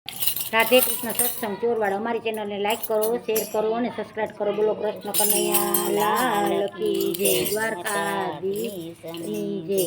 રાધે કૃષ્ણ સત્સંગ ચોરવાડ અમારી ચેનલને લાઈક કરો, શેર કરો અને સબસ્ક્રાઇબ કરો. બોલો કૃષ્ણ કનૈયા લાલ કી જય, દ્વારકાધીશની જય.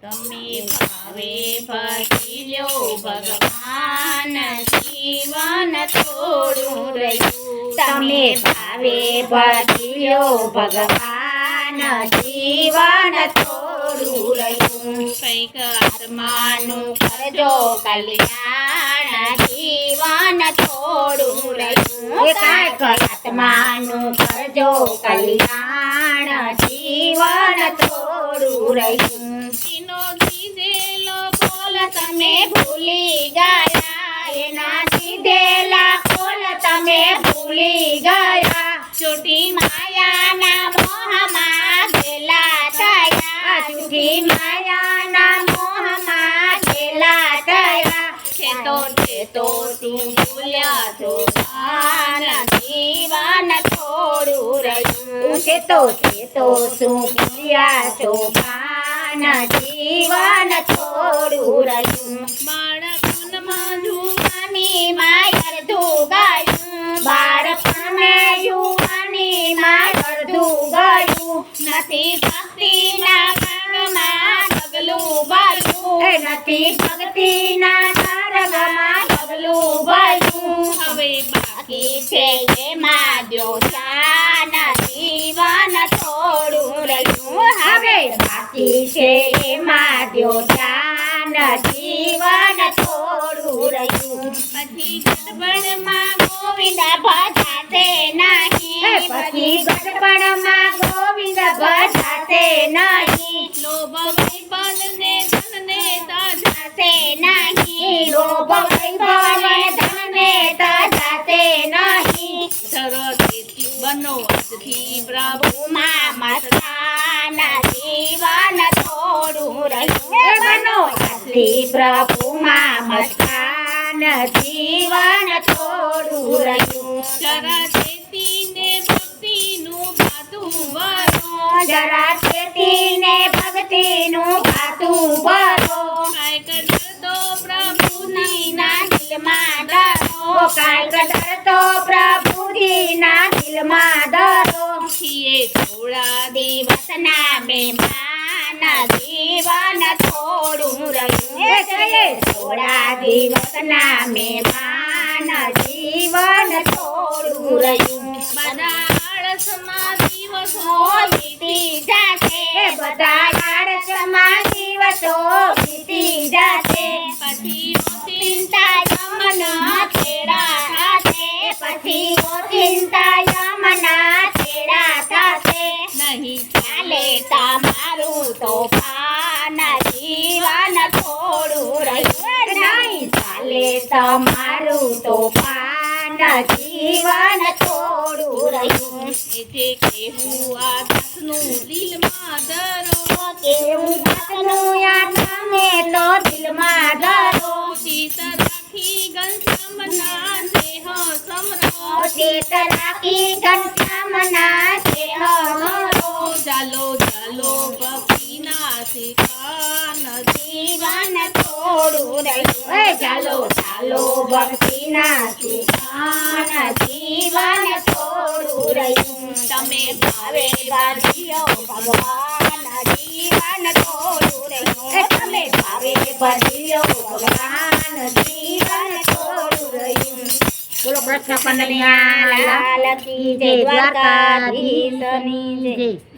તમે ભાવે ભજી લો ભગવાન, જીવન થોડું રહ્યું. તમે ભાવે ભજી લો ભગવાન, જીવન થોડું રહ્યું. કંઈક આત્માનું કરજો કલ્યાણ, જીવન થોડું રહ્યું. કાંઈક આત્માનું કરજો કલ્યાણ, જીવન થોડું રહ્યું. એનો દીધેલો બોલ તમે ભૂલી ગયા, એના દીધેલા કોલ તમે ભૂલી ગયા. ચોટી માયાના મોહમાં ગેલા થયા. જૂઠી માયાના મોહમાં ગેલા થયા. તો તું ભૂલ્યા છો ભાન, જીવન થોડું રહ્યું. તો શું ભૂલ્યા છો ભાન, જીવન થોડું રહ્યું. બાળપણમાં જુવાનીમાં અડધું ગાયું, બાળપણમાં યુવાનીમાં અડધું ગયું. નથી ભક્તિના ભાગમાં પગલું ભર્યું. નથી ભક્તિના માર્ગમાં પગલું ભર્યું. હવે બાકી છે એમાં જો ધ્યાન, જીવન થોડું રહ્યું. હવે બાકી છે એમાં દ્યો ધ્યાન, જીવન થોડું રહ્યું. પછી ગડબડમાં ગોવિંદ ભજાશે નહીં. પછી ગડબડમાં ગોવિંદ ભજાશે નહીં. લોભ વૈભવને ધનને તાજાશે નહીં. લોભ વૈભવને ધનને તજાશે નહીં. સરસ્વતી બનો આજથી પ્રભુમાં મસ્તાન, જીવન થોડું રહ્યું. બનો આજથી પ્રભુમાં મસ્તાન, જીવન થોડું રહ્યું. જરા ચેતીને ભક્તિનું ભાતું ભરો. જરા ચેતીને ભક્તિનું ભાતું ભરો. કાંઈક ડરતો પ્રભુજીના દિલમાં ડરો. કાંઈક ડરતો પ્રભુજીના દિલમાં ડરો. છીએ થોડા દિવસના મહેમાન, જીવન થોડું રહ્યું. થોડા દિવસના મહેમાન, જીવન થોડું રહ્યું. બધા આળસમાં દિવસો વીતી જશે. બધા આળસમાં દિવસો વીતી જશે. પછી ચિંતા યમના છેડા થશે. પછી ચિંતા યમના છેડા થશે. નહીં ચાલે તમારું તોફાન, જીવન થોડું રહ્યું. નહીં ચાલે તમારું તોફાન, જીવન થોડું રહ્યું. એટલે કેવું આ દાસનું દિલમાં ધરો. કેવું દાસનું આ તમે તો દિલમાં ધરો. શીત રાખી ઘનશ્યામના દેહ સમરો. ચેત રાખી ઘનશ્યામના દેહ સમરો. ચાલો ચાલો ભક્તિના શિખાન, જીવન થોડું રહ્યું. ચાલો ચાલો ભક્તિના શિખાન, જીવન થોડું રહ્યું. તમે ભાવે બાજીઓ ભગવાન, જીવન થોડું રહ્યું. તમે ભાવે ભજ્યો ભગવાન, જીવન થોડું રહ્યું. બોલો કૃષ્ણ કનૈયા લાલ કી જય, દ્વારકાધીશની જય.